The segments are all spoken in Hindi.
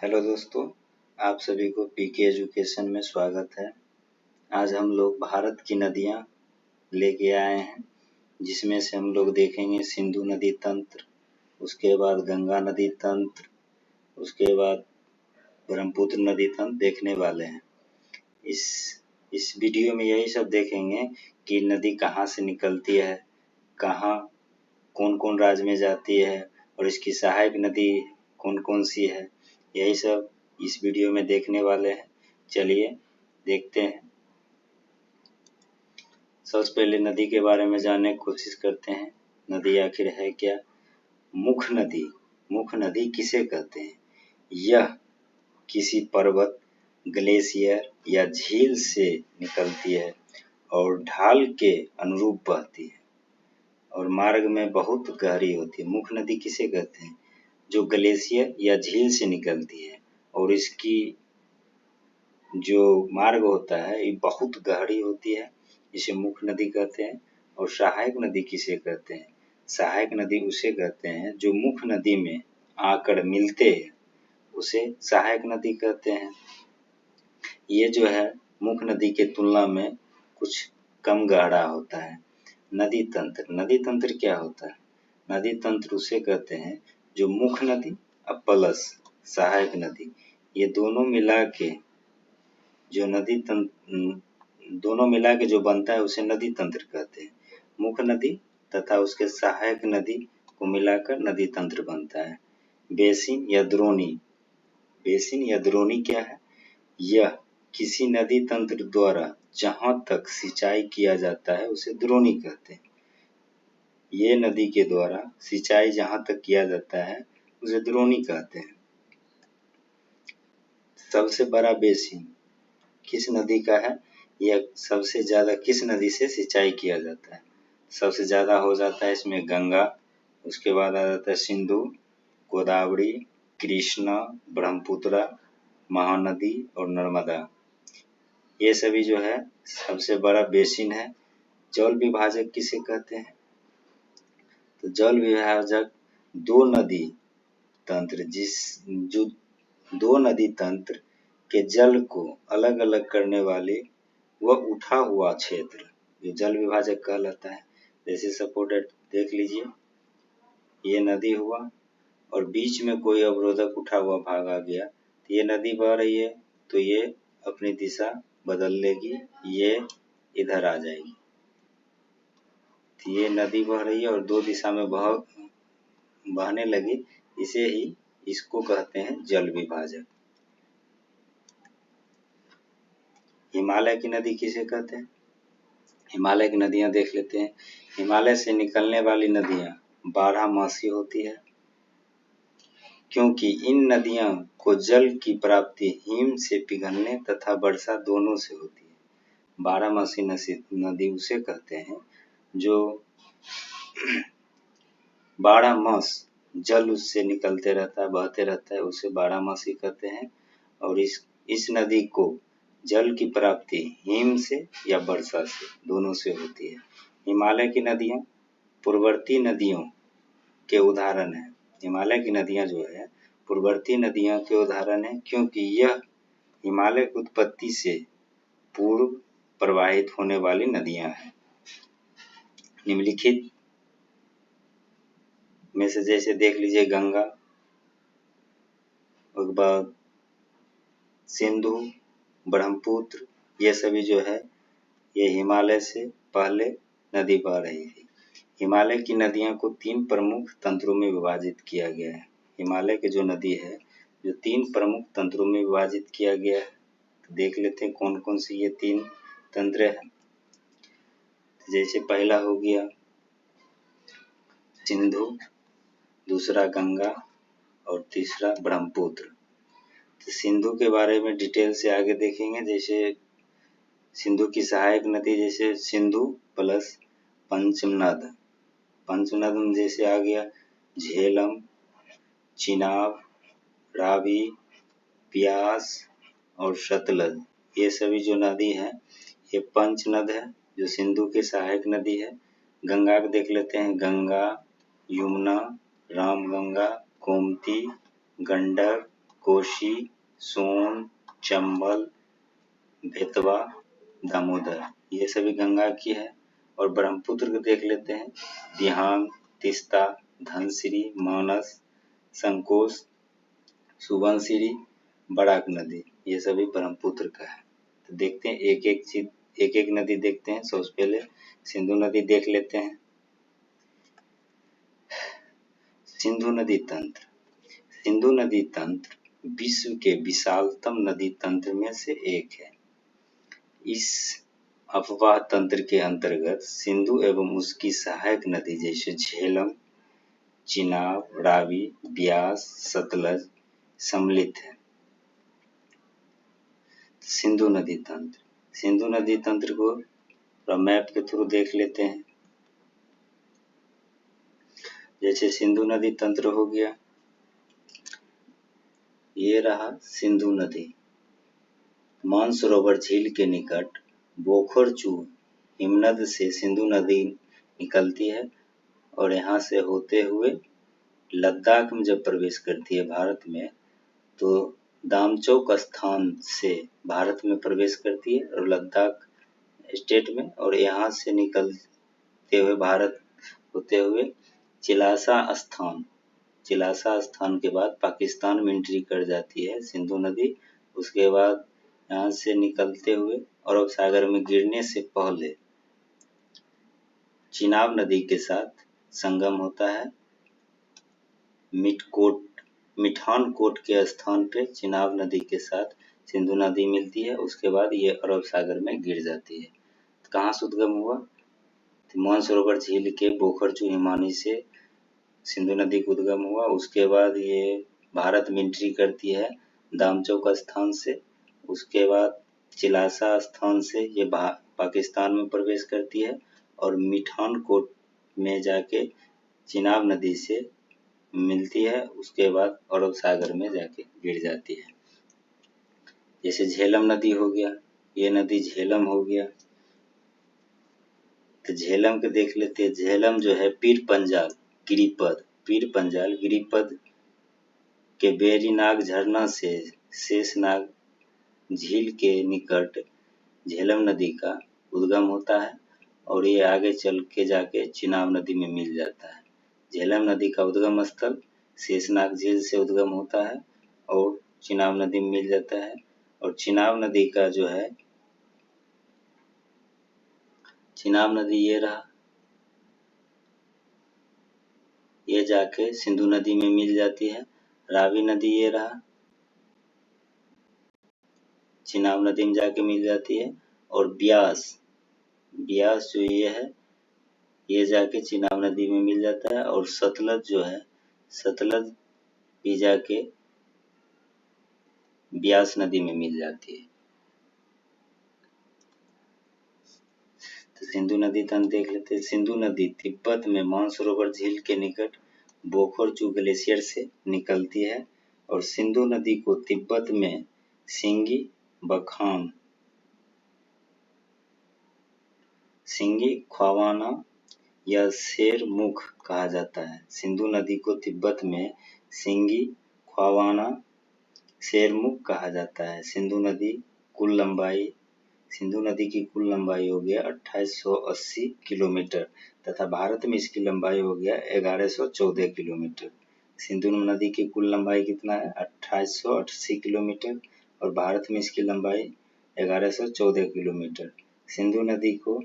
हेलो दोस्तों, आप सभी को पीके एजुकेशन में स्वागत है। आज हम लोग भारत की नदियाँ लेके आए हैं, जिसमें से हम लोग देखेंगे सिंधु नदी तंत्र, उसके बाद गंगा नदी तंत्र, उसके बाद ब्रह्मपुत्र नदी तंत्र देखने वाले हैं। इस वीडियो में यही सब देखेंगे कि नदी कहाँ से निकलती है, कहाँ कौन कौन राज्य में जाती है और इसकी सहायक नदी कौन कौन सी है, यही सब इस वीडियो में देखने वाले हैं। चलिए देखते हैं। सबसे पहले नदी के बारे में जानने की कोशिश करते हैं। नदी आखिर है क्या? मुख्य नदी किसे कहते हैं? यह किसी पर्वत, ग्लेशियर या झील से निकलती है और ढाल के अनुरूप बहती है और मार्ग में बहुत गहरी होती है। मुख्य नदी किसे कहते हैं? जो ग्लेशियर या झील से निकलती है और इसकी जो मार्ग होता है ये बहुत गहरी होती है, इसे मुख्य नदी कहते हैं। और सहायक नदी किसे कहते हैं? सहायक नदी उसे कहते हैं जो मुख्य नदी में आकर मिलते हैं, उसे सहायक नदी कहते हैं। ये जो है मुख्य नदी के तुलना में कुछ कम गहरा होता है। नदी तंत्र क्या होता है? नदी तंत्र उसे कहते हैं जो मुख्य नदी और प्लस सहायक नदी, ये दोनों मिला के जो बनता है उसे नदी तंत्र कहते हैं। मुख्य नदी तथा उसके सहायक नदी को मिलाकर नदी तंत्र बनता है। बेसिन या द्रोणी क्या है? यह किसी नदी तंत्र द्वारा जहां तक सिंचाई किया जाता है उसे द्रोणी कहते हैं। ये नदी के द्वारा सिंचाई जहां तक किया जाता है उसे द्रोणी कहते हैं। सबसे बड़ा बेसिन किस नदी का है? यह सबसे ज्यादा किस नदी से सिंचाई किया जाता है? सबसे ज्यादा हो जाता है इसमें गंगा, उसके बाद आ जाता है सिंधु, गोदावरी, कृष्णा, ब्रह्मपुत्र, महानदी और नर्मदा। ये सभी जो है सबसे बड़ा बेसिन है। जल विभाजक किसे कहते हैं? तो जल विभाजक दो नदी तंत्र के जल को अलग अलग करने वाले वह उठा हुआ क्षेत्र जो जल विभाजक कहलाता है। जैसे सपोर्टेड देख लीजिए, ये नदी हुआ और बीच में कोई अवरोधक उठा हुआ भाग आ गया, तो ये नदी बह रही है तो ये अपनी दिशा बदल लेगी, ये इधर आ जाएगी। तो ये नदी बह रही है और दो दिशा में बहने लगी, इसको कहते हैं जल विभाजक। हिमालय की नदी किसे कहते हैं? हिमालय की नदियां देख लेते हैं। हिमालय से निकलने वाली नदियां 12मासी होती है, क्योंकि इन नदियों को जल की प्राप्ति हिम से पिघलने तथा वर्षा दोनों से होती है। 12मासी नदी उसे कहते हैं जो 12 मास जल उससे निकलते रहता है, बहते रहता है, उसे 12मासी कहते हैं। और इस नदी को जल की प्राप्ति हिम से या वर्षा से दोनों से होती है। हिमालय की नदियां पूर्ववर्ती नदियों के उदाहरण है। हिमालय की नदियां जो है पूर्ववर्ती नदियों के उदाहरण है, क्योंकि यह हिमालय की उत्पत्ति से पूर्व प्रवाहित होने वाली नदियां हैं। निम्नलिखित में से जैसे देख लीजिए गंगा, उसके बाद सिंधु, ब्रह्मपुत्र, ये सभी जो है ये हिमालय से पहले नदी बह रही थी। हिमालय की नदियों को 3 प्रमुख तंत्रों में विभाजित किया गया है। हिमालय के जो नदी है जो 3 प्रमुख तंत्रों में विभाजित किया गया है, तो देख लेते हैं कौन कौन सी ये 3 तंत्र है। जैसे पहला हो गया सिंधु, दूसरा गंगा और तीसरा ब्रह्मपुत्र। तो सिंधु के बारे में डिटेल से आगे देखेंगे। जैसे सिंधु की सहायक नदी जैसे सिंधु प्लस पंचनद में जैसे आ गया झेलम, चिनाब, रावी, ब्यास और सतलज। ये सभी जो नदी है ये पंचनद है जो सिंधु की सहायक नदी है। गंगा को देख लेते हैं, गंगा, यमुना, रामगंगा, गोमती, गंडक, कोशी, सोन, चंबल, बेतवा, दामोदर, ये सभी गंगा की है। और ब्रह्मपुत्र को देख लेते हैं, दिहांग, तीस्ता, धनसिरी, मानस, संकोश, सुबनसिरी, बराक नदी, ये सभी ब्रह्मपुत्र का है। तो देखते हैं एक एक चीज, एक एक नदी देखते हैं। सबसे पहले सिंधु नदी देख लेते हैं। सिंधु नदी तंत्र। सिंधु नदी तंत्र विश्व के विशालतम नदी तंत्र में से एक है। इस अपवाह तंत्र के अंतर्गत सिंधु एवं उसकी सहायक नदी जैसे झेलम, चिनाब, रावी, ब्यास, सतलज सम्मिलित है। सिंधु नदी तंत्र। सिंधु नदी तंत्र को मैप के थ्रू देख लेते हैं। जैसे सिंधु नदी तंत्र हो गया, ये रहा सिंधु नदी। मानसरोवर झील के निकट बोखरचू हिमनद से सिंधु नदी निकलती है और यहाँ से होते हुए लद्दाख में जब प्रवेश करती है भारत में, तो दामचौक स्थान से भारत में प्रवेश करती है और लद्दाख स्टेट में, और यहाँ से निकलते हुए भारत होते हुए चिलासा स्थान के बाद पाकिस्तान में एंट्री कर जाती है सिंधु नदी। उसके बाद यहाँ से निकलते हुए अरब सागर में गिरने से पहले चिनाब नदी के साथ संगम होता है। मिठान कोट के स्थान पे चिनाब नदी के साथ सिंधु नदी मिलती है। उसके बाद ये अरब सागर में गिर जाती है। तो कहाँ से उद्गम हुआ? तो मानसरोवर झील के बोखरचू हिमानी से सिंधु नदी का उद्गम हुआ। उसके बाद ये भारत में एंट्री करती है दामचौक स्थान से। उसके बाद चिलासा स्थान से ये पाकिस्तान में प्रवेश करती है और मिठान कोट में जाके चिनाब नदी से मिलती है। उसके बाद अरब सागर में जाके गिर जाती है। जैसे झेलम नदी हो गया, ये नदी झेलम हो गया। तो झेलम के देख लेते हैं। झेलम जो है पीर पंजाल गिरिपद के बेरीनाग झरना से शेषनाग झील के निकट झेलम नदी का उद्गम होता है और ये आगे चल के जाके चिनाब नदी में मिल जाता है। झेलम नदी का उद्गम स्थल शेषनाग झील से उद्गम होता है और चिनाब नदी में मिल जाता है। और चिनाब नदी का जो है, चिनाब नदी ये रहा, ये जाके सिंधु नदी में मिल जाती है। रावी नदी ये रहा, चिनाब नदी में जाके मिल जाती है। और ब्यास जो ये है, ये जाके चिनाब नदी में मिल जाता है। और सतलज जो है, सतलज भी जाके ब्यास नदी में मिल जाती है। तो सिंधु नदी तंत्र देख लेते हैं। सिंधु नदी तिब्बत में मानसरोवर झील के निकट बोखरचू ग्लेशियर से निकलती है और सिंधु नदी को तिब्बत में सिंगी ख्वावाना या शेरमुख कहा जाता है। सिंधु नदी को तिब्बत में सिंगी ख्वावाना शेरमुख कहा जाता है। सिंधु नदी की कुल लंबाई हो गया 2880 किलोमीटर तथा भारत में इसकी लंबाई हो गया 1114 किलोमीटर। सिंधु नदी की कुल लंबाई कितना है? 2880 किलोमीटर और भारत में इसकी लंबाई 1114 किलोमीटर। सिंधु नदी को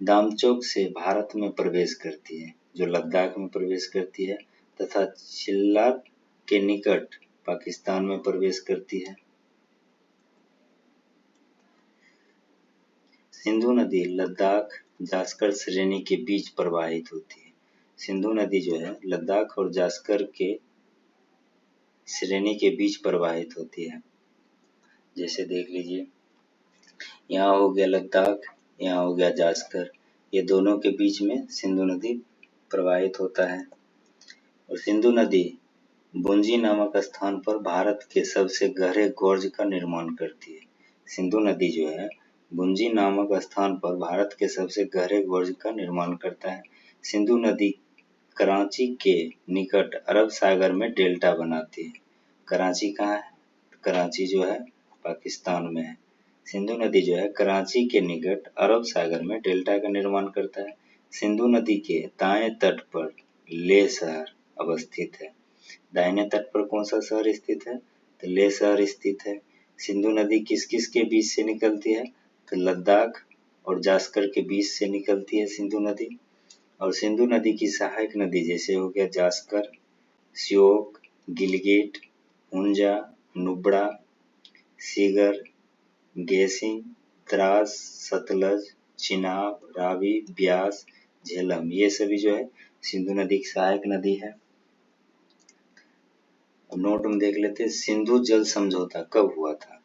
दामचौक से भारत में प्रवेश करती है, जो लद्दाख में प्रवेश करती है, तथा चिल्लार के निकट पाकिस्तान में प्रवेश करती है। सिंधु नदी लद्दाख जास्कर श्रेणी के बीच प्रवाहित होती है। सिंधु नदी जो है लद्दाख और जास्कर के श्रेणी के बीच प्रवाहित होती है। जैसे देख लीजिए, यहाँ हो गया लद्दाख, यहाँ हो गया जास्कर, ये दोनों के बीच में सिंधु नदी प्रवाहित होता है। और सिंधु नदी बुंजी नामक स्थान पर भारत के सबसे गहरे गोर्ज का निर्माण करती है। सिंधु नदी जो है बुंजी नामक स्थान पर भारत के सबसे गहरे गोर्ज का निर्माण करता है। सिंधु नदी कराची के निकट अरब सागर में डेल्टा बनाती है कराची कहाँ है? कराची जो है पाकिस्तान में है। सिंधु नदी जो है कराची के निकट अरब सागर में डेल्टा का निर्माण करता है। सिंधु नदी के दाएं तट पर लेह शहर अवस्थित है। दाहिने तट पर कौन सा शहर स्थित है? तो लेह शहर स्थित है। सिंधु नदी किस किस के बीच से निकलती है? तो लद्दाख और जास्कर के बीच से निकलती है सिंधु नदी। और सिंधु नदी की सहायक नदी जैसे हो गया जास्कर, श्योक, गिलगिट, हुंजा, नुब्रा, सीगर, गेसिंग, द्रास, सतलज, चिनाब, रावी, ब्यास, झेलम, ये सभी जो है सिंधु नदी की सहायक नदी है। नोट में देख लेते हैं, सिंधु जल समझौता कब हुआ था?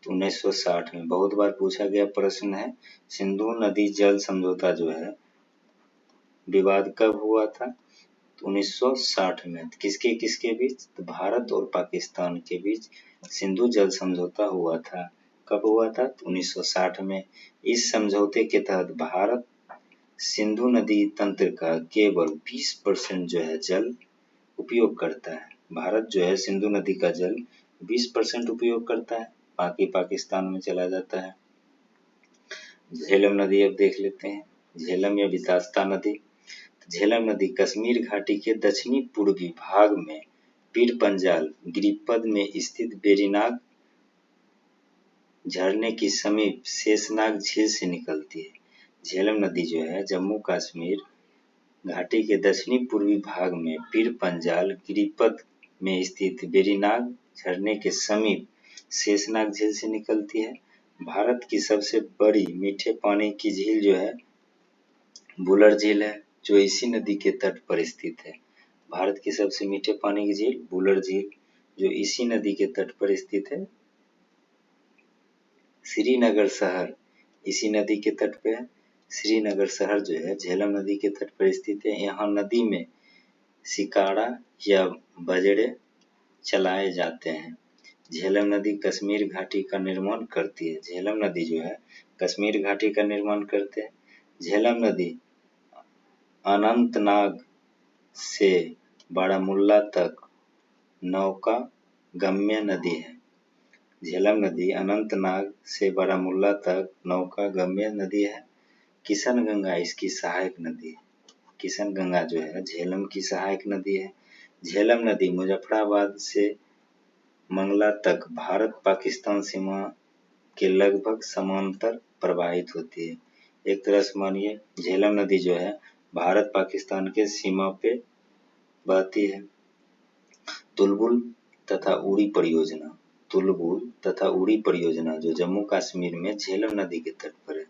तो 1960 में। बहुत बार पूछा गया प्रश्न है। सिंधु नदी जल समझौता जो है विवाद कब हुआ था? तो 1960 में। किसके किसके बीच? तो भारत और पाकिस्तान के बीच सिंधु जल समझौता हुआ था। कब हुआ था? तो 1960 में। इस समझौते के तहत भारत सिंधु नदी तंत्र का केवल 20% जो है जल उपयोग करता है। भारत जो है सिंधु नदी का जल 20% उपयोग करता है, बाकी पाकिस्तान में चला जाता है। झेलम नदी अब देख लेते हैं। झेलम या बितास्ता नदी। झेलम नदी कश्मीर घाटी के दक्षिणी पूर्वी भाग में पीर पंजाल गिरिपद में स्थित वेरीनाग झरने के समीप शेषनाग झील से निकलती है। झेलम नदी जो है जम्मू कश्मीर घाटी के दक्षिणी पूर्वी भाग में पीर पंजाल गिरिपद में स्थित वेरीनाग झरने के समीप शेषनाग झील से निकलती है। भारत की सबसे बड़ी मीठे पानी की झील जो है बुलर झील है, जो इसी नदी के तट पर स्थित है। भारत की सबसे मीठे पानी की झील बुलर झील, जो इसी नदी के तट पर स्थित है। श्रीनगर शहर इसी नदी के तट पे है। श्रीनगर शहर जो है झेलम नदी के तट पर स्थित है। यहाँ नदी में शिकारा या बजड़े चलाए जाते हैं। झेलम नदी कश्मीर घाटी का निर्माण करती है। झेलम नदी जो है कश्मीर घाटी का निर्माण करते हैं। झेलम नदी अनंतनाग से बारामुल्ला तक नौका गम्य नदी है। झेलम नदी अनंतनाग से बारामुल्ला तक नौका गम्य नदी है। किशन गंगा इसकी सहायक नदी है। किशन गंगा जो है झेलम की सहायक नदी है। झेलम नदी मुजफ्फराबाद से मंगला तक भारत पाकिस्तान सीमा के लगभग समांतर प्रवाहित होती है। एक तरह से मानिए झेलम नदी जो है भारत पाकिस्तान के सीमा पे बहती है। तुलबुल तथा उड़ी परियोजना। तुलबुल तथा उड़ी परियोजना जो जम्मू कश्मीर में झेलम नदी के तट पर है।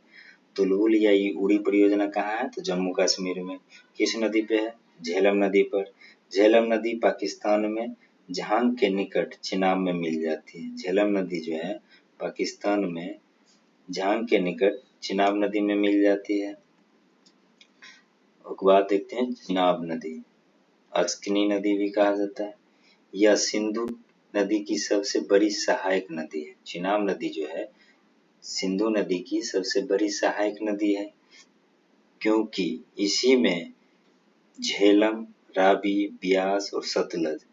तुलबुल या ये उड़ी परियोजना कहाँ है? तो जम्मू कश्मीर में। किस नदी पे है? झेलम नदी पर। झेलम नदी पाकिस्तान में झांग के निकट चिनाब में मिल जाती है। झेलम नदी जो है पाकिस्तान में झांग के निकट चिनाब नदी में मिल जाती है। एक बात देखते हैं, चिनाब नदी अक्सकनी नदी भी कहा जाता है। यह सिंधु नदी की सबसे बड़ी सहायक नदी है। चिनाब नदी जो है सिंधु नदी की सबसे बड़ी सहायक नदी है, क्योंकि इसी में झेलम, रावी, ब्यास और सतलज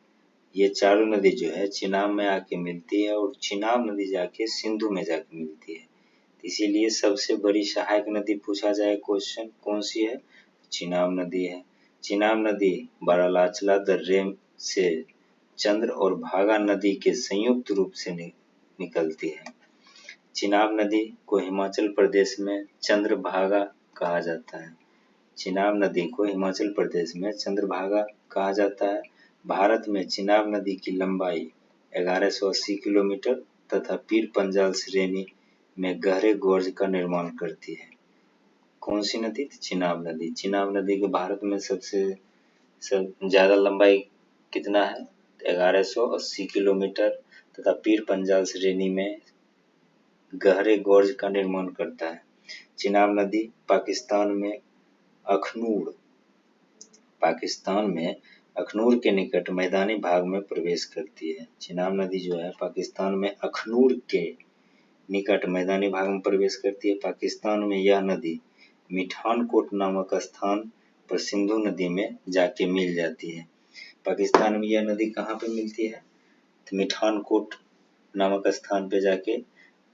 ये चारों नदी जो है चिनाब में आके मिलती है और चिनाब नदी जाके सिंधु में जाके मिलती है। इसीलिए सबसे बड़ी सहायक नदी पूछा जाए क्वेश्चन कौन सी है? चिनाब नदी है। चिनाब नदी बारालाचला दर्रे से चंद्र और भागा नदी के संयुक्त रूप से निकलती है। चिनाब नदी को हिमाचल प्रदेश में चंद्रभागा कहा जाता है। चिनाब नदी को हिमाचल प्रदेश में चंद्रभागा कहा जाता है। भारत में चिनाब नदी की लंबाई 1180 किलोमीटर तथा पीर पंजाल श्रेणी में गहरे गोर्ज का निर्माण करती है। कौन सी नदी? चिनाब नदी। चिनाब नदी के भारत में सबसे ज्यादा लंबाई कितना है? 1180 किलोमीटर तथा पीर पंजाल श्रेणी में गहरे गोर्ज का निर्माण करता है। चिनाब नदी पाकिस्तान में अखनूर के निकट मैदानी भाग में प्रवेश करती है। चिनाब नदी जो है पाकिस्तान में अखनूर के निकट मैदानी भाग में प्रवेश करती है। पाकिस्तान में यह नदी मिठानकोट नामक स्थान पर सिंधु नदी में जाके मिल जाती है। पाकिस्तान में यह नदी कहाँ पे मिलती है? तो मिठानकोट नामक स्थान पे जाके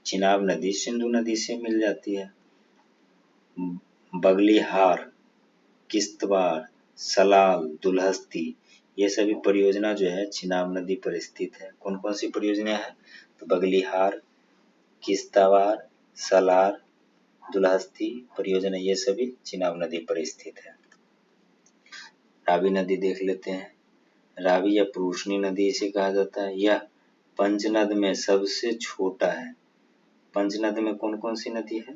चिनाब नदी सिंधु नदी से मिल जाती है। बगलिहार, किश्तवाड़, सलाल, दुलहस्ती ये सभी परियोजना जो है चिनाब नदी पर स्थित है। कौन कौन सी परियोजना है? तो बगलिहार, किश्तवाड़, सलार, दुलहस्ती परियोजना ये सभी चिनाब नदी पर स्थित है। रावी नदी देख लेते हैं। रावी या पुरुषनी नदी इसे कहा जाता है। यह पंचनद में सबसे छोटा है। पंचनद में कौन कौन सी नदी है?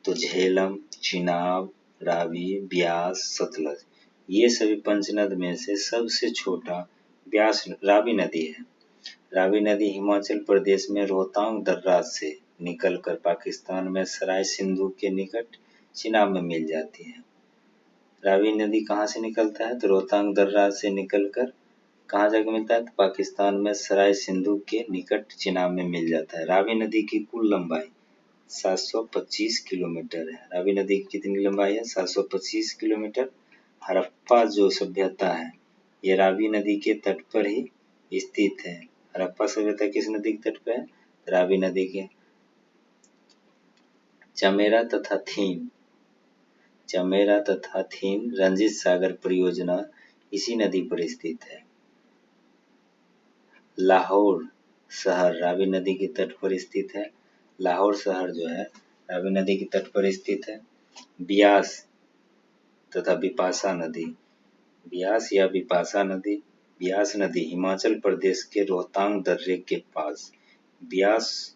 तो झेलम, चिनाब, रावी, ब्यास, सतलज ये सभी पंचनद में से सबसे छोटा ब्यास रावी नदी है। रावी नदी हिमाचल प्रदेश में रोहतांग दर्रा से निकलकर पाकिस्तान में सराय सिंधु के निकट चिनाब में मिल जाती है। रावी नदी कहाँ से निकलता है? तो रोहतांग दर्रा से निकलकर कहाँ जाकर मिलता है? तो पाकिस्तान में सराय सिंधु के निकट चिनाब में मिल जाता है। रावी नदी की कुल लंबाई 725 किलोमीटर है। रावी नदी की कितनी लंबाई है? 725 किलोमीटर। हड़प्पा जो सभ्यता है ये रावी नदी के तट पर ही स्थित है। हड़प्पा सभ्यता किस नदी के तट पर है? रावी नदी के। चमेरा तथा थीम रंजीत सागर परियोजना इसी नदी पर स्थित है। लाहौर शहर रावी नदी के तट पर स्थित है। लाहौर शहर जो है रावी नदी के तट पर स्थित है। ब्यास तथा बिपाशा नदी, ब्यास या बिपाशा नदी, ब्यास नदी हिमाचल प्रदेश के रोहतांग दर्रे के पास ब्यास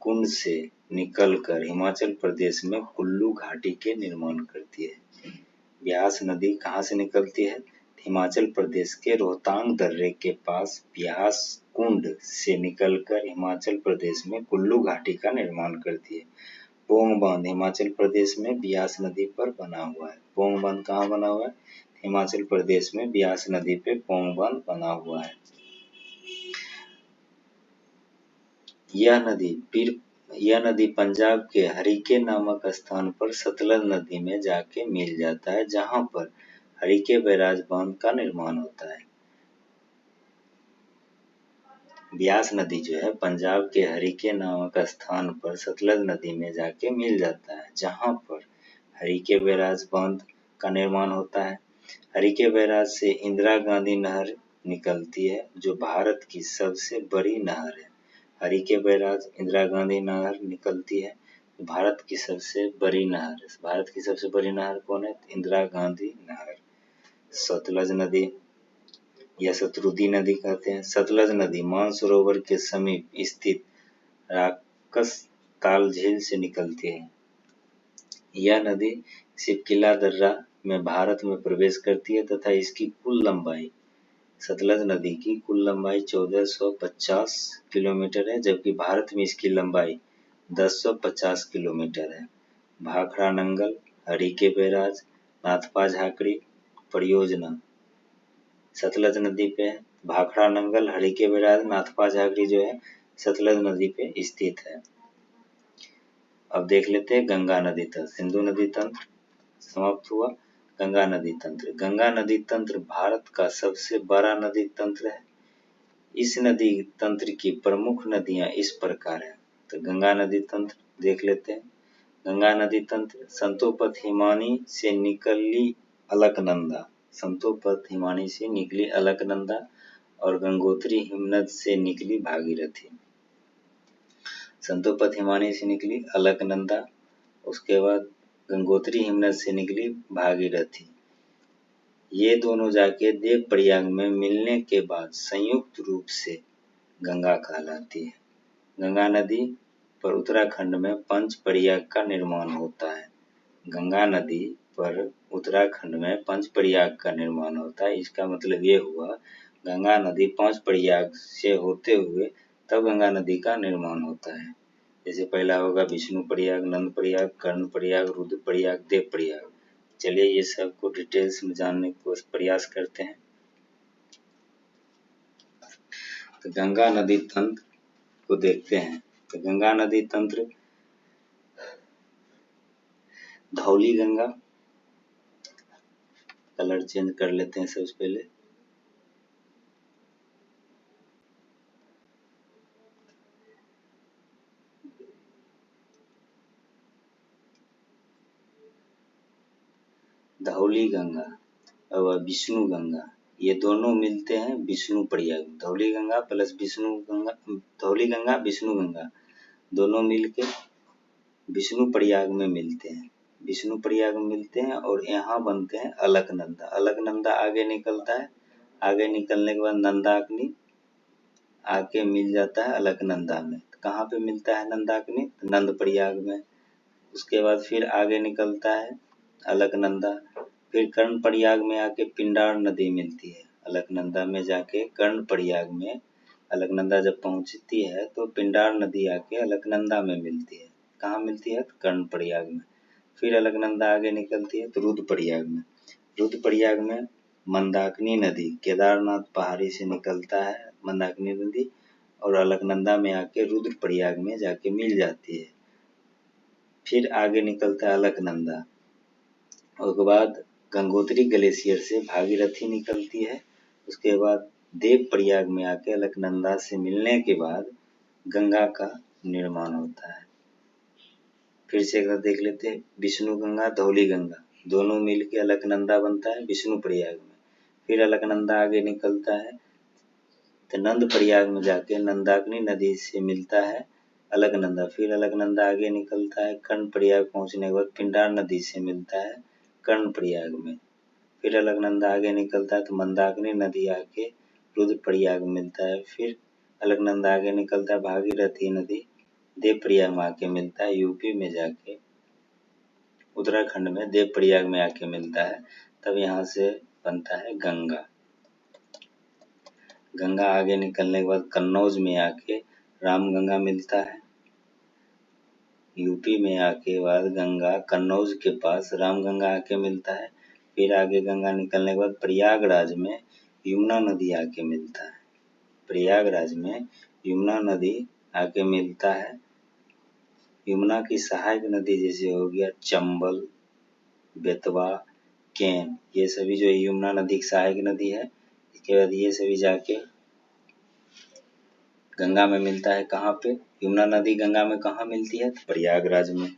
कुंड से निकलकर हिमाचल प्रदेश में कुल्लू घाटी के निर्माण करती है। ब्यास नदी कहाँ से निकलती है? हिमाचल प्रदेश के रोहतांग दर्रे के पास ब्यास कुंड से निकलकर हिमाचल प्रदेश में कुल्लू घाटी का निर्माण करती है। पोंग बांध हिमाचल प्रदेश में ब्यास नदी पर बना हुआ है। पोंग बांध कहाँ बना हुआ है? हिमाचल प्रदेश में ब्यास नदी पे पोंग बांध बना हुआ है। यह नदी पंजाब के हरिके नामक स्थान पर सतलज नदी में जाके मिल जाता है, जहां पर हरिके बैराज बांध का निर्माण होता है। ब्यास नदी जो है पंजाब के हरिके नामक स्थान पर सतलज नदी में जाके मिल जाता है, जहां पर हरिके बैराज बांध का निर्माण होता है। हरिके बैराज से इंदिरा गांधी नहर निकलती है, जो भारत की सबसे बड़ी नहर है। हरिके बैराज इंदिरा गांधी नहर निकलती है, भारत की सबसे बड़ी नहर है। भारत की सबसे बड़ी नहर कौन है? इंदिरा गांधी नहर। सतलज नदी या शत्रुदी नदी कहते हैं। सतलज नदी मानसरोवर के समीप स्थित राकस ताल झील से निकलती है। यह नदी शिवकिला दर्रा में भारत में प्रवेश करती है तथा इसकी कुल लंबाई सतलज नदी की कुल लंबाई 1450 किलोमीटर है, जबकि भारत में इसकी लंबाई 1050 किलोमीटर है। भाखड़ा नंगल, हरिके बैराज, नाथपा झाकड़ी परियोजना सतलज नदी पे है। भाखड़ा नंगल, हरिके बैराज, नाथपा झाकड़ी जो है सतलज नदी पे स्थित है। अब देख लेते हैं गंगा नदी तंत्र। सिंधु नदी तंत्र समाप्त हुआ। गंगा नदी तंत्र। गंगा नदी तंत्र भारत का सबसे बड़ा नदी तंत्र है। इस नदी तंत्र की प्रमुख नदियां इस प्रकार है। तो गंगा नदी तंत्र देख लेते हैं। गंगा नदी तंत्र संतोपथ हिमानी से निकली अलकनंदा, संतोपथ हिमानी से निकली अलकनंदा और गंगोत्री हिमनद से निकली भागीरथी। संतोपथ हिमानी से निकली अलकनंदा, उसके बाद गंगोत्री हिमनद से निकली भागीरथी। ये दोनों जाके देवप्रयाग में मिलने के बाद संयुक्त रूप से गंगा कहलाती है। गंगा नदी पर उत्तराखंड में पंचप्रयाग का निर्माण होता है। गंगा नदी पर उत्तराखंड में पंचप्रयाग का निर्माण होता है। इसका मतलब ये हुआ गंगा नदी 5 प्रयाग से होते हुए तब गंगा नदी का निर्माण होता है। जैसे पहला होगा विष्णु प्रयाग, नंद प्रयाग, कर्ण प्रयाग, रुद्र प्रयाग, देव प्रयाग। चलिए ये सब को डिटेल्स में जानने को प्रयास करते हैं। तो गंगा नदी तंत्र को देखते हैं। तो गंगा नदी तंत्र धौली गंगा, कलर चेंज कर लेते हैं सबसे पहले। धौली गंगा और विष्णु गंगा, ये दोनों मिलते हैं विष्णु प्रयाग में। धौली गंगा प्लस विष्णु गंगा, धौली गंगा विष्णु गंगा दोनों मिलके विष्णु प्रयाग में मिलते हैं। विष्णु प्रयाग में मिलते हैं और यहाँ बनते हैं अलकनंदा। अलकनंदा आगे निकलता है, आगे निकलने के बाद नंदाग्नि आके मिल जाता है अलकनंदा में। कहाँ पे मिलता है नंदाग्नि? नंद प्रयाग में। उसके बाद फिर आगे निकलता है अलकनंदा, फिर कर्ण प्रयाग में आके पिंडार नदी मिलती है। अलकनंदा में जाके कर्ण प्रयाग में अलकनंदा जब पहुंचती है तो पिंडार नदी आके अलकनंदा में मिलती है। कहाँ मिलती है? कर्ण प्रयाग में। फिर अलकनंदा आगे निकलती है तो रुद्रप्रयाग में। रुद्रप्रयाग में मंदाकिनी नदी केदारनाथ पहाड़ी से निकलता है मंदाकिनी नदी, और अलकनंदा में आके रुद्रप्रयाग में जाके मिल जाती है। फिर आगे निकलता है अलकनंदा, उसके बाद गंगोत्री ग्लेशियर से भागीरथी निकलती है। उसके बाद देव प्रयाग में आके अलकनंदा से मिलने के बाद गंगा का निर्माण होता है। फिर से एक बार देख लेते हैं, विष्णु गंगा धौली गंगा दोनों मिलके अलकनंदा बनता है विष्णु प्रयाग में। फिर अलकनंदा आगे निकलता है तो नंद प्रयाग में जाके नंदाग्नि नदी से मिलता है अलकनंदा। फिर अलकनंदा आगे निकलता है कर्ण प्रयाग पहुंचने के बाद पिंडार नदी से मिलता है कर्ण प्रयाग में। फिर अलकनंदा आगे निकलता है तो मंदाकिनी नदी आके रुद्र प्रयाग में मिलता है। फिर अलकनंदा आगे निकलता है भागीरथी नदी देव प्रयाग में आके मिलता है, यूपी में जाके उत्तराखंड में देव प्रयाग में आके मिलता है। तब यहाँ से बनता है गंगा। गंगा आगे निकलने के बाद कन्नौज में आके रामगंगा मिलता है। यूपी में आके बाद गंगा कन्नौज के पास रामगंगा आके मिलता है। फिर आगे गंगा निकलने के बाद प्रयागराज में यमुना नदी आके मिलता है। प्रयागराज में यमुना नदी आके मिलता है। यमुना की सहायक नदी जैसे हो गया चंबल, बेतवा, केन, ये सभी जो यमुना नदी की सहायक नदी है, इसके बाद ये सभी जाके गंगा में मिलता है। कहाँ पे? यमुना नदी गंगा में कहाँ मिलती है? प्रयागराज में।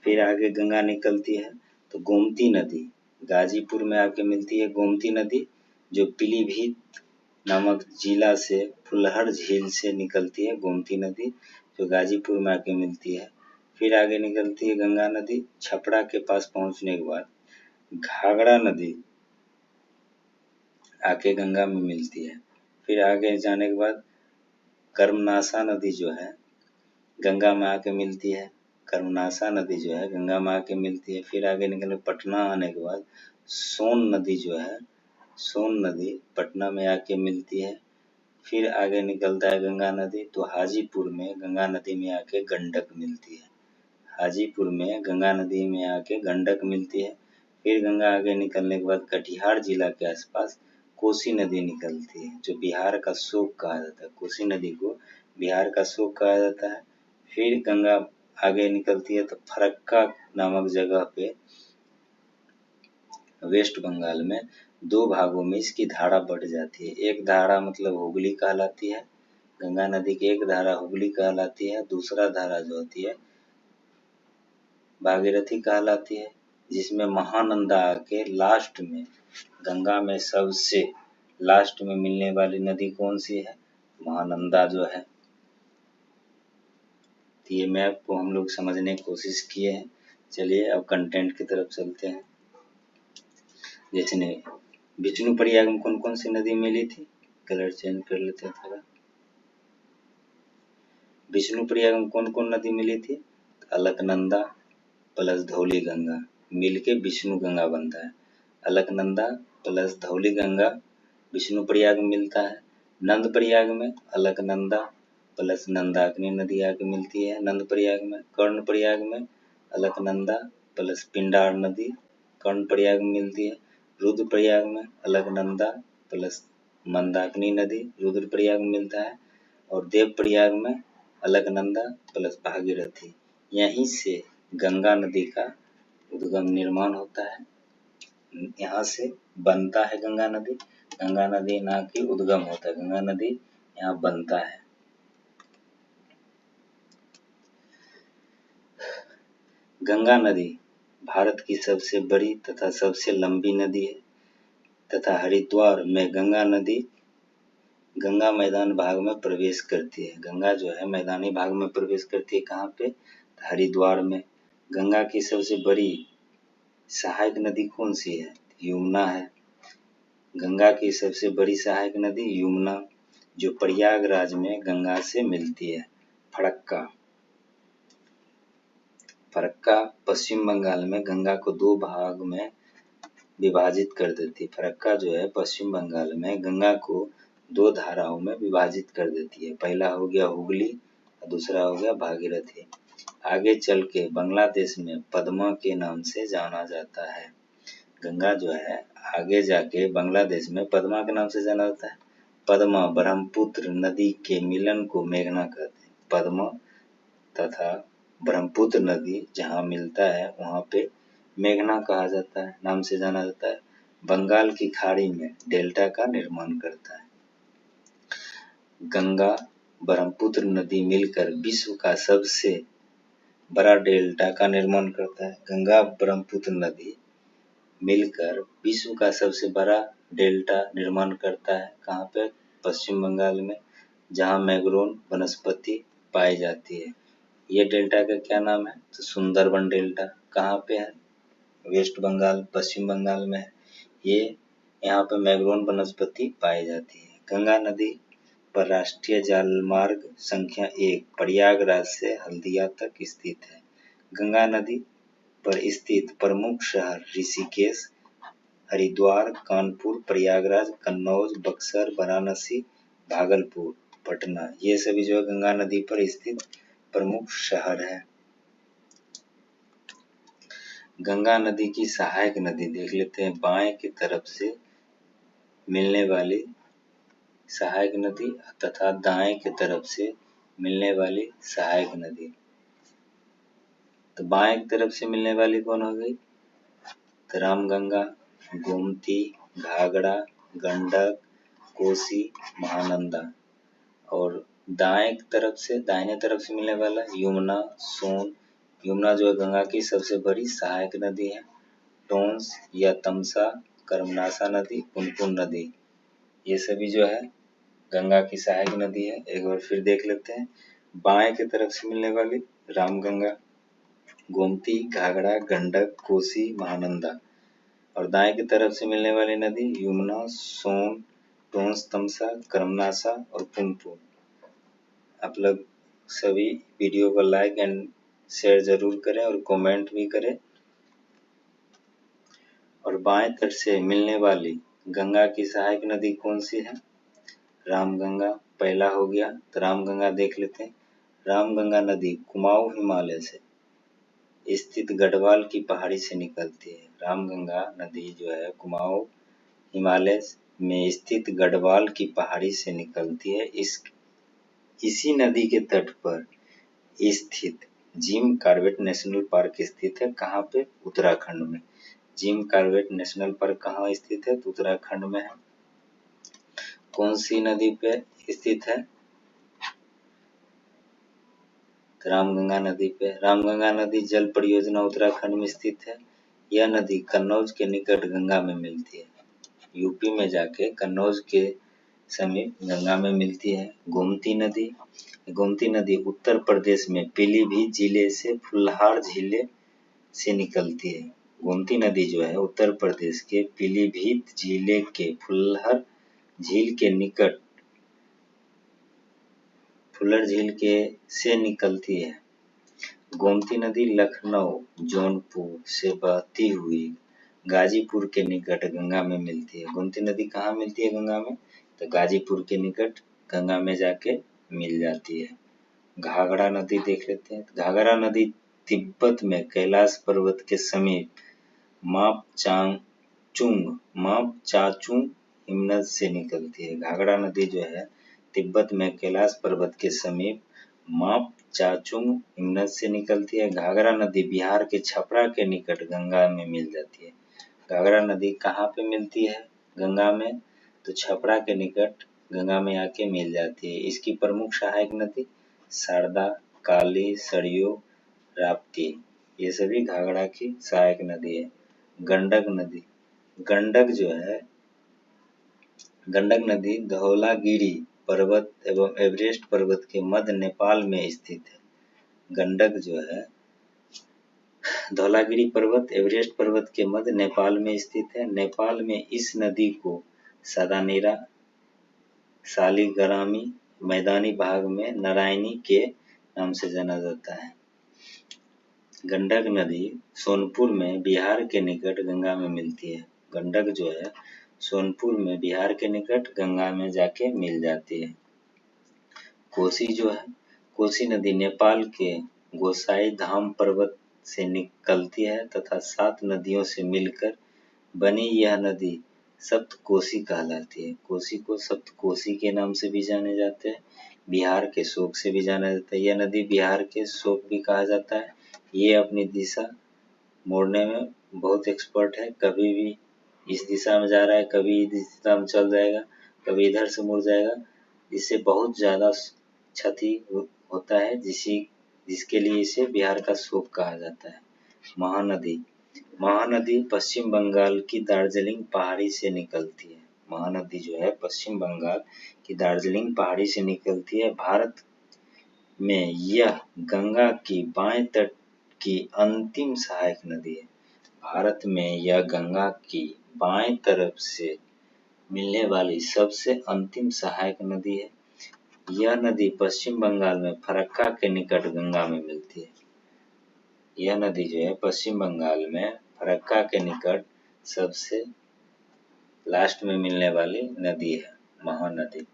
फिर आगे गंगा निकलती है तो गोमती नदी गाजीपुर में आके मिलती है। गोमती नदी जो पीलीभीत नामक जिला से फुलहर झील से निकलती है, गोमती नदी जो गाजीपुर में आके मिलती है। फिर आगे निकलती है गंगा नदी छपरा के पास पहुंचने के बाद घाघरा नदी आके गंगा में मिलती है। फिर आगे जाने के बाद कर्मनाशा नदी जो है गंगा में आके मिलती है। कर्मनाशा नदी जो है गंगा में आके मिलती है। फिर आगे निकल पटना आने के बाद सोन नदी जो है, सोन नदी पटना में आके मिलती है। फिर आगे निकलता है गंगा नदी तो हाजीपुर में गंगा नदी में आके गंडक मिलती है। हाजीपुर में गंगा नदी में आके गंडक मिलती है। फिर गंगा आगे निकलने के बाद कटिहार जिला के आसपास कोसी नदी निकलती है जो बिहार का शोक कहा जाता है। कोसी नदी को बिहार का शोक कहा जाता है। फिर गंगा आगे निकलती है तो फरक्का नामक जगह पे वेस्ट बंगाल में दो भागों में इसकी धारा बढ़ जाती है। एक धारा मतलब हुगली कहलाती है, गंगा नदी की एक धारा हुगली कहलाती है, दूसरा धारा जो होती है भागीरथी कहलाती है, जिसमें महानंदा आके लास्ट में गंगा में सबसे लास्ट में मिलने वाली नदी कौन सी है? महानंदा जो है। तो ये मैप को हम लोग समझने की कोशिश किए हैं। चलिए अब कंटेंट की तरफ चलते हैं। जैसे विष्णु प्रयाग में कौन कौन सी नदी मिली थी? कलर चेंज कर लेते हैं थोड़ा। विष्णु प्रयाग में कौन कौन नदी मिली थी? अलकनंदा प्लस धौली गंगा मिलके विष्णु गंगा बनता है। अलकनंदा प्लस धौली गंगा विष्णु प्रयाग में मिलता है। नंद प्रयाग में अलकनंदा प्लस नंदाकिनी नदी आके मिलती है नंद प्रयाग में। कर्ण प्रयाग में अलकनंदा प्लस पिंडार नदी कर्ण प्रयाग में मिलती है। रुद्र प्रयाग में अलकनंदा प्लस मंदाकिनी नदी रुद्र प्रयाग में मिलता है। और देव प्रयाग में अलकनंदा प्लस भागीरथी, यहीं से गंगा नदी का उद्गम निर्माण होता है। यहाँ से बनता है गंगा नदी। गंगा नदी ना कि उद्गम होता है, गंगा नदी यहाँ बनता है। गंगा नदी भारत की सबसे बड़ी तथा सबसे लंबी नदी है तथा हरिद्वार में गंगा नदी गंगा मैदान भाग में प्रवेश करती है। गंगा जो है मैदानी भाग में प्रवेश करती है, कहाँ पे? हरिद्वार में। गंगा की सबसे बड़ी सहायक नदी कौन सी है? यमुना है। गंगा की सबसे बड़ी सहायक नदी यमुना, जो प्रयागराज में गंगा से मिलती है। फरक्का पश्चिम बंगाल में गंगा को दो भाग में विभाजित कर देती है। फरक्का जो है पश्चिम बंगाल में गंगा को दो धाराओं में विभाजित कर देती है। पहला हो गया हुगली और दूसरा हो गया भागीरथी। आगे चल के बांग्लादेश में पद्मा के नाम से जाना जाता है। गंगा जो है आगे जाके बांग्लादेश में पद्मा के नाम से जाना जाता है। पद्मा ब्रह्मपुत्र नदी के मिलन को मेघना कहते हैं। पद्मा तथा ब्रह्मपुत्र नदी जहाँ मिलता है वहाँ पे मेघना कहा जाता है, नाम से जाना जाता है। बंगाल की खाड़ी में डेल्टा का निर्माण करता है। गंगा ब्रह्मपुत्र नदी मिलकर विश्व का सबसे बड़ा डेल्टा का निर्माण करता है। गंगा ब्रह्मपुत्र नदी मिलकर विश्व का सबसे बड़ा डेल्टा निर्माण करता है। कहाँ पे? पश्चिम बंगाल में, जहाँ मैंग्रोव वनस्पति पाई जाती है। ये डेल्टा का क्या नाम है? तो सुंदरबन डेल्टा। कहाँ पे है? वेस्ट बंगाल, पश्चिम बंगाल में है। ये यहाँ पे मैंग्रोव वनस्पति पाई जाती है। गंगा नदी पर राष्ट्रीय जलमार्ग संख्या 1 प्रयागराज से हल्दिया तक स्थित है। गंगा नदी पर स्थित प्रमुख शहर ऋषिकेश, हरिद्वार, कानपुर, प्रयागराज, कन्नौज, बक्सर, वाराणसी, भागलपुर, पटना, ये सभी जो है गंगा नदी पर स्थित प्रमुख शहर है। गंगा नदी की सहायक नदी देख लेते हैं। बाएं की तरफ से मिलने वाली सहायक नदी तथा दाएं की तरफ से मिलने वाली सहायक नदी। तो बाएं की तरफ से मिलने वाली कौन हो गई? तो रामगंगा, गोमती, घाघरा, गंडक, कोसी, महानंदा। और दाएं तरफ से दाहिने तरफ से मिलने वाला यमुना, सोन। यमुना जो है गंगा की सबसे बड़ी सहायक नदी है। टोंस या तमसा, कर्मनासा नदी, पुनपुन नदी, ये सभी जो है गंगा की सहायक नदी है। एक बार फिर देख लेते हैं। बाएं की तरफ से मिलने वाली रामगंगा, गोमती, घाघरा, गंडक, कोसी, महानंदा। और दाएं की तरफ से मिलने वाली नदी यमुना, सोन, टोंस, तमसा, कर्मनासा और पुनपुन। आप लोग सभी वीडियो को लाइक एंड शेयर जरूर करें और कमेंट भी करें। और बाएं तरफ से मिलने वाली गंगा की सहायक नदी कौन सी है? रामगंगा पहला हो गया। तो रामगंगा देख लेते हैं। रामगंगा नदी कुमाऊं हिमालय से स्थित गढ़वाल की पहाड़ी से निकलती है। रामगंगा नदी जो है कुमाऊं हिमालय में स्थित गढ़वाल की पहाड़ी से निकलती है। इसी नदी के तट पर स्थित जिम कॉर्बेट नेशनल पार्क स्थित है। कहाँ पे? उत्तराखंड में। जिम कॉर्बेट नेशनल पार्क कहाँ स्थित है? तो उत्तराखंड में है। कौन सी नदी पे स्थित है? रामगंगा नदी पे। रामगंगा नदी जल परियोजना उत्तराखंड में स्थित है। यह नदी कन्नौज के निकट गंगा में मिलती है। यूपी में जाके कन्नौज के समीप गंगा में मिलती है। गोमती नदी उत्तर प्रदेश में पीलीभीत जिले से फुल्हार जिले से निकलती है। गोमती नदी जो है उत्तर प्रदेश के पीलीभीत जिले के फुल्हार झील के निकट फुल्लर झील के से निकलती है। गोमती नदी लखनऊ, जौनपुर से बहती हुई गाजीपुर के निकट गंगा में मिलती है। गोमती नदी कहाँ मिलती है गंगा में? तो गाजीपुर के निकट गंगा में जाके मिल जाती है। घाघरा नदी देख लेते हैं। घाघरा नदी तिब्बत में कैलाश पर्वत के समीप मापचाचुंग हिमनद से निकलती है। घाघरा नदी जो है तिब्बत में कैलाश पर्वत के समीप मापचाचुंग हिमनद से निकलती है। घाघरा नदी बिहार के छपरा के निकट गंगा में मिल जाती है। घाघरा नदी कहाँ पे मिलती है गंगा में? तो छपरा के निकट गंगा में आके मिल जाती है। इसकी प्रमुख सहायक नदी शारदा, काली, सरयू, राप्ती। ये सभी घाघरा की सहायक नदी है। गंडक नदी, गंडक जो है, गंडक नदी धौलागिरी पर्वत एवं एवरेस्ट पर्वत के मध्य नेपाल में स्थित है। गंडक जो है धौलागिरी पर्वत एवरेस्ट पर्वत के मध्य नेपाल में स्थित है। नेपाल में इस नदी को सादानेरा, सालीग्रामी, मैदानी भाग में नारायणी के नाम से जाना जाता है। गंडक नदी सोनपुर में बिहार के निकट गंगा में मिलती है। गंडक जो है सोनपुर में बिहार के निकट गंगा में जाके मिल जाती है। कोसी जो है, कोसी नदी नेपाल के गोसाई धाम पर्वत से निकलती है तथा 7 नदियों से मिलकर बनी यह नदी सप्तकोसी कहलाती है। कोसी को सप्तकोसी के नाम से भी जाने जाते हैं, बिहार के शोक से भी जाना जाता है। यह नदी बिहार के शोक भी कहा जाता है। ये अपनी दिशा मोड़ने में बहुत एक्सपर्ट है, कभी भी इस दिशा में जा रहा है, कभी इस दिशा में चल जाएगा, कभी इधर से मुड़ जाएगा, जिससे बहुत ज्यादा क्षति होता है, जिसके लिए इसे बिहार का शोक कहा जाता है। महानदी, महानदी पश्चिम बंगाल की दार्जिलिंग पहाड़ी से निकलती है। महानदी जो है पश्चिम बंगाल की दार्जिलिंग पहाड़ी से निकलती है। भारत में यह गंगा की बाएं तट की अंतिम सहायक नदी है। भारत में यह गंगा की बाएं तरफ से मिलने वाली सबसे अंतिम सहायक नदी है। यह नदी पश्चिम बंगाल में फरक्का के निकट गंगा में मिलती है। यह नदी जो है पश्चिम बंगाल में फरक्का के निकट सबसे लास्ट में मिलने वाली नदी है, महानदी।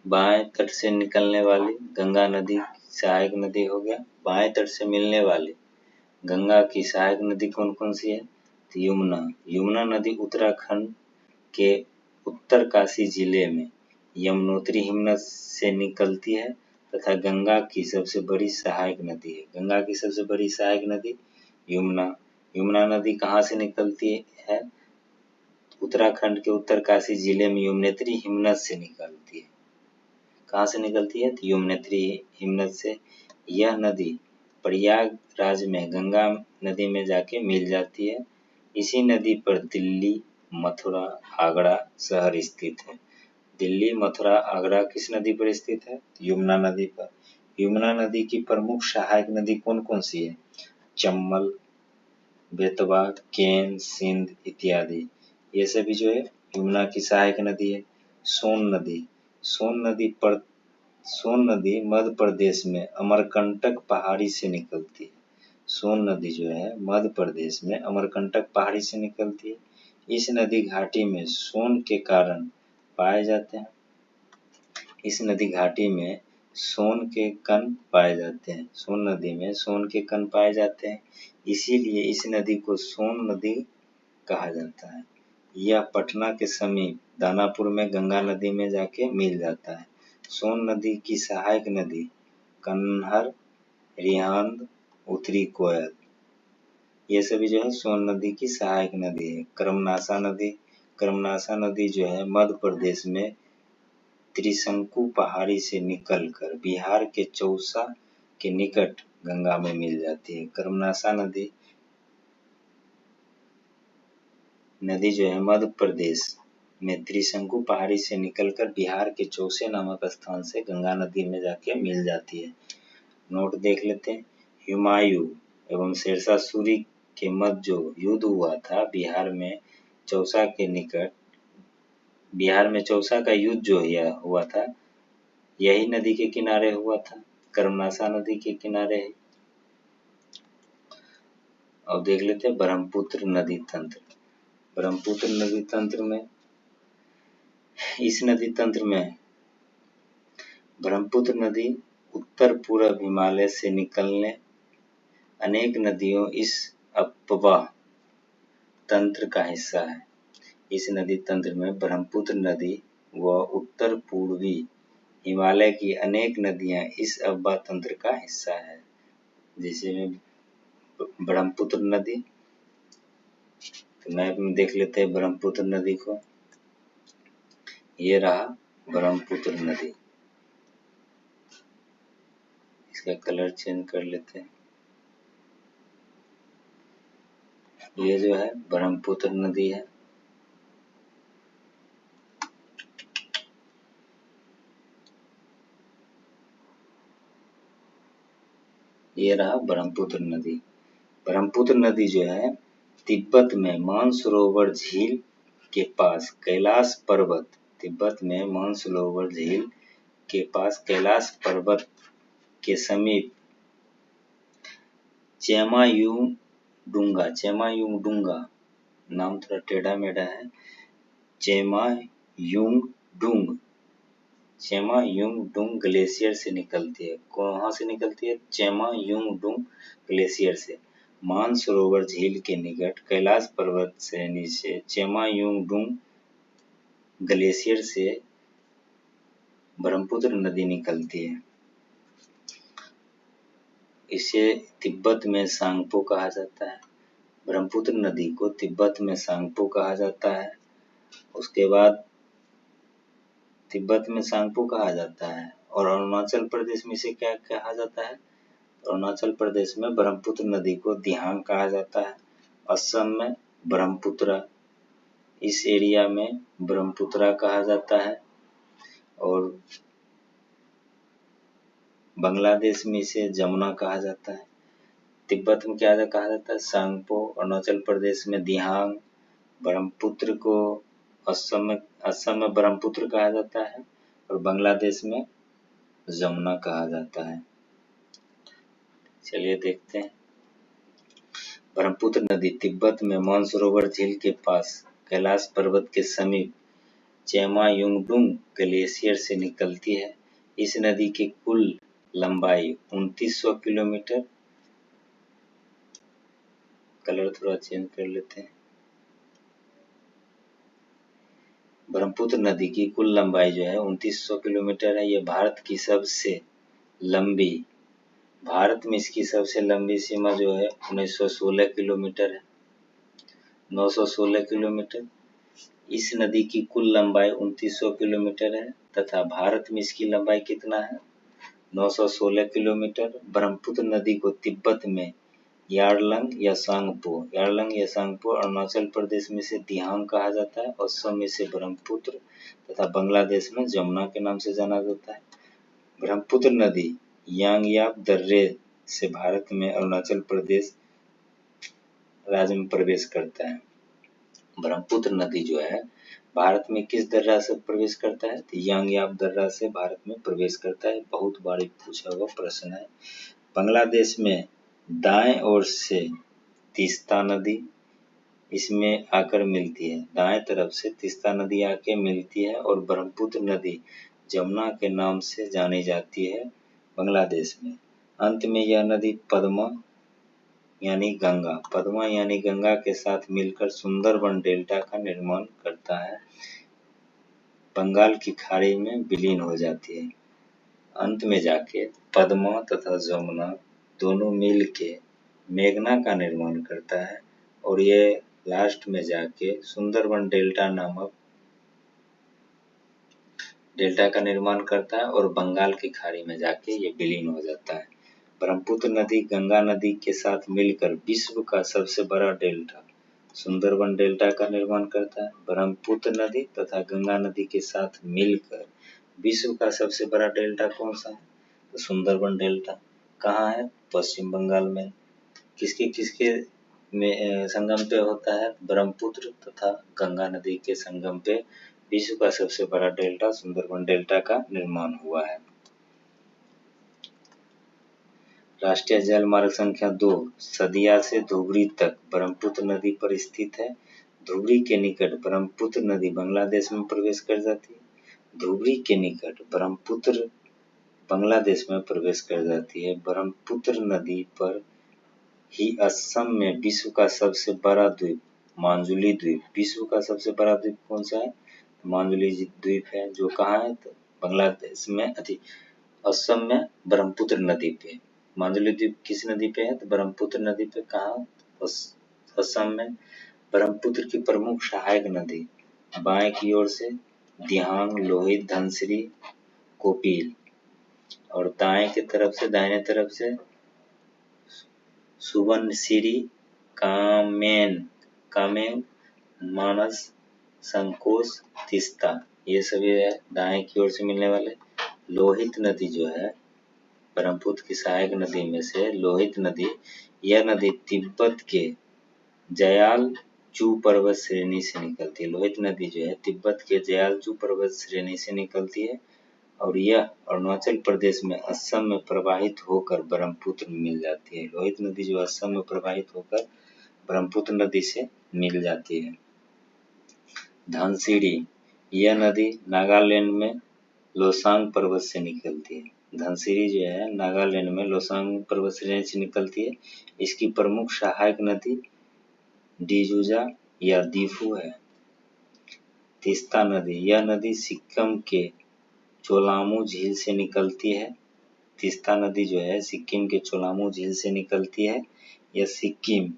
बाएं तट से निकलने वाली गंगा नदी सहायक नदी हो गया। बाएं तट से मिलने वाली गंगा की सहायक नदी कौन कौन सी है? तो यमुना नदी उत्तराखंड के उत्तरकाशी जिले में यमुनोत्री हिमनद से निकलती है तथा गंगा की सबसे बड़ी सहायक नदी है। गंगा की सबसे बड़ी सहायक नदी यमुना नदी कहाँ से निकलती है? उत्तराखंड के उत्तरकाशी जिले में यमुनोत्री हिमनद से निकलती है। कहाँ से निकलती है? तो यमुनोत्री हिमनद से। यह नदी प्रयागराज में गंगा नदी में जाके मिल जाती है। इसी नदी पर दिल्ली, मथुरा, आगरा शहर स्थित है। दिल्ली, मथुरा, आगरा किस नदी पर स्थित है? यमुना नदी पर। यमुना नदी की प्रमुख सहायक नदी कौन कौन सी है? चंबल, बेतवा, केन, सिंध इत्यादि, ये सभी जो है यमुना की सहायक नदी है। सोन नदी मध्य प्रदेश में अमरकंटक पहाड़ी से निकलती है। सोन नदी जो है मध्य प्रदेश में अमरकंटक पहाड़ी से निकलती है। इस नदी घाटी में सोन के कारण पाए जाते हैं। इस नदी घाटी में सोन के कण पाए जाते हैं। सोन नदी में सोन के कण पाए जाते हैं, इसीलिए इस नदी को सोन नदी कहा जाता है। यह पटना के समीप दानापुर में गंगा नदी में जाके मिल जाता है। सोन नदी की सहायक नदी कन्हर, रिहांद, उत्तरी कोयल, ये सभी जो है सोन नदी की सहायक नदी है। कर्मनाशा नदी जो है मध्य प्रदेश में त्रिशंकु पहाड़ी से निकलकर बिहार के चौसा के निकट गंगा में मिल जाती है। कर्मनाशा नदी जो है मध्य प्रदेश में त्रिशंकु पहाड़ी से निकलकर बिहार के चौसे नामक स्थान से गंगा नदी में जाके मिल जाती है। नोट देख लेते हैं। हुमायूं एवं शेरशाह सूरी के मध्य जो युद्ध हुआ था बिहार में चौसा का युद्ध जो हुआ था, यही नदी के किनारे हुआ था, कर्मनाशा नदी के किनारे है। अब देख लेते हैं ब्रह्मपुत्र नदी तंत्र। ब्रह्मपुत्र नदी तंत्र में, इस नदी तंत्र में ब्रह्मपुत्र नदी उत्तर पूर्व हिमालय से निकलने अनेक नदियों इस अपवाह तंत्र का हिस्सा है। इस नदी तंत्र में ब्रह्मपुत्र नदी व उत्तर पूर्वी हिमालय की अनेक नदियां इस अपवाह तंत्र का हिस्सा है। जैसे में ब्रह्मपुत्र नदी, तो मैप में देख लेते हैं ब्रह्मपुत्र नदी को। ये रहा ब्रह्मपुत्र नदी, इसका कलर चेंज कर लेते हैं। ये जो है ब्रह्मपुत्र नदी है। ये रहा ब्रह्मपुत्र नदी। ब्रह्मपुत्र नदी जो है तिब्बत में मानसरोवर झील के पास कैलाश पर्वत, तिब्बत में मानसरोवर झील के पास कैलाश पर्वत के समीप चेमायुंगडुंगा नाम थोड़ा टेढ़ा मेढ़ा है, चेमायुंगडुंग ग्लेशियर से निकलती है। कहाँ से निकलती है? चेमायुंगडुंग ग्लेशियर से। मानसरोवर झील के निकट कैलाश पर्वत से नीचे चेमायुंगडुंग ग्लेशियर से ब्रह्मपुत्र नदी निकलती है। इसे तिब्बत में सांगपो कहा जाता है। ब्रह्मपुत्र नदी को तिब्बत में सांगपो कहा जाता है। उसके बाद तिब्बत में सांगपो कहा जाता है। और अरुणाचल प्रदेश में इसे क्या कहा जाता है? अरुणाचल प्रदेश में ब्रह्मपुत्र नदी को दिहांग कहा जाता है। असम में ब्रह्मपुत्रा, इस एरिया में ब्रह्मपुत्रा कहा जाता है। और बांग्लादेश में इसे जमुना कहा जाता है। तिब्बत में क्या कहा जाता है? सांगपो। अरुणाचल प्रदेश में दिहांग। ब्रह्मपुत्र को असम में ब्रह्मपुत्र कहा जाता है और बांग्लादेश में जमुना कहा जाता है। चलिए देखते हैं। ब्रह्मपुत्र नदी तिब्बत में मानसरोवर झील के पास कैलाश पर्वत के समीप चेमायुंगडुंग ग्लेशियर से निकलती है। इस नदी की कुल लंबाई 2900 किलोमीटर। कलर थोड़ा चेंज कर लेते हैं। ब्रह्मपुत्र नदी की कुल लंबाई जो है 2900 किलोमीटर है। ये भारत की सबसे लंबी, भारत में इसकी सबसे लंबी सीमा जो है 1916 किलोमीटर है, 916 किलोमीटर। इस नदी की कुल लंबाई 2900 किलोमीटर है तथा भारत में इसकी लंबाई कितना है? 916 किलोमीटर। ब्रह्मपुत्र नदी को तिब्बत में यारलंग या सांगपो, अरुणाचल प्रदेश में से दिहांग कहा जाता है, असम में से ब्रह्मपुत्र तथा बांग्लादेश में जमुना के नाम से जाना जाता है। ब्रह्मपुत्र नदी यांगयाप दर्रे से भारत में अरुणाचल प्रदेश राज्य में प्रवेश करता है। ब्रह्मपुत्र नदी जो है भारत में किस दर्रा से प्रवेश करता है? तो यांगयाप दर्रा से भारत में प्रवेश करता है। बहुत बार पूछा हुआ प्रश्न है। बांग्लादेश में दाएं ओर से तीस्ता नदी इसमें आकर मिलती है, दाएं तरफ से तीस्ता नदी आके मिलती है और ब्रह्मपुत्र नदी जमुना के नाम से जानी जाती है बांग्लादेश में। अंत में यह नदी पद्मा यानी गंगा के साथ मिलकर सुंदरबन डेल्टा का निर्माण करता है, बंगाल की खाड़ी में विलीन हो जाती है। अंत में जाके पद्मा तथा जमुना दोनों मिल के मेघना का निर्माण करता है और ये लास्ट में जाके सुंदरबन डेल्टा नामक डेल्टा का निर्माण करता है और बंगाल की खाड़ी में जाके ये विलीन हो जाता है। ब्रह्मपुत्र नदी गंगा नदी के साथ मिलकर विश्व का सबसे बड़ा डेल्टा सुंदरबन डेल्टा का निर्माण करता है। ब्रह्मपुत्र नदी तथा गंगा नदी के साथ मिलकर विश्व का सबसे बड़ा डेल्टा कौन सा है? तो सुंदरबन डेल्टा। कहाँ है? पश्चिम बंगाल में। किसके में संगम पे होता है? ब्रह्मपुत्र तथा गंगा नदी के संगम पे विश्व का सबसे बड़ा डेल्टा सुंदरबन डेल्टा का निर्माण हुआ है। राष्ट्रीय जल मार्ग संख्या 2 सदिया से धुबरी तक ब्रह्मपुत्र नदी पर स्थित है। धुबरी के निकट ब्रह्मपुत्र नदी बांग्लादेश में प्रवेश कर जाती है। धुबरी के निकट ब्रह्मपुत्र बांग्लादेश में प्रवेश कर जाती है। ब्रह्मपुत्र नदी पर ही असम में विश्व का सबसे बड़ा द्वीप मांजुली द्वीप, विश्व का सबसे बड़ा द्वीप कौन सा है? मांजुली द्वीप है, जो कहाँ है? तो बांग्लादेश में असम में ब्रह्मपुत्र नदी पे। मांजुली द्वीप किस नदी पे है? तो ब्रह्मपुत्र नदी पे। कहाँ? असम में। ब्रह्मपुत्र की प्रमुख सहायक नदी बाएं की ओर से दिहांग, लोहित, धनसिरी, कोपिल और दाएं की तरफ से दाहिने तरफ से सुबनसिरी, कामेंग, कामेंग, मानस, संकोच, तीस्ता, ये सभी है दाएं की ओर से मिलने वाले। लोहित नदी जो है ब्रह्मपुत्र की सहायक नदी में से लोहित नदी, यह नदी तिब्बत के जयाल चू पर्वत श्रेणी से निकलती है। लोहित नदी जो है तिब्बत के जयाल चू पर्वत श्रेणी से निकलती है और यह अरुणाचल प्रदेश में असम में प्रवाहित होकर ब्रह्मपुत्र में मिल जाती है। लोहित नदी जो असम में प्रवाहित होकर ब्रह्मपुत्र नदी से मिल जाती है। धनसिरी, यह नदी नागालैंड में लोसांग पर्वत से निकलती है। धनसिरी जो है नागालैंड में लोसांग पर्वत श्रेणी से निकलती है। इसकी प्रमुख सहायक नदी डिजुजा या दीफू है। तीस्ता नदी, यह नदी सिक्किम के चोलामू झील से निकलती है। तीस्ता नदी जो है सिक्किम के चोलामू झील से निकलती है। यह सिक्किम,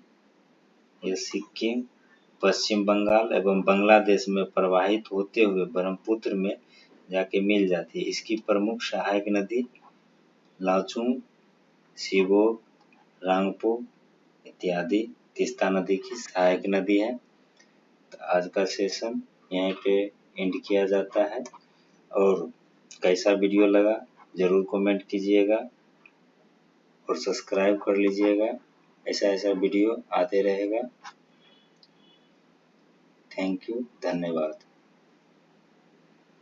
पश्चिम बंगाल एवं बांग्लादेश में प्रवाहित होते हुए ब्रह्मपुत्र में जाके मिल जाती है। इसकी प्रमुख सहायक नदी लाचुंग, सिबोग, रांगपो इत्यादि तीस्ता नदी की सहायक नदी है। तो आज का सेशन यहीं पे एंड किया जाता है और कैसा वीडियो लगा जरूर कमेंट कीजिएगा और सब्सक्राइब कर लीजिएगा। ऐसा वीडियो आते रहेगा। थैंक यू, धन्यवाद।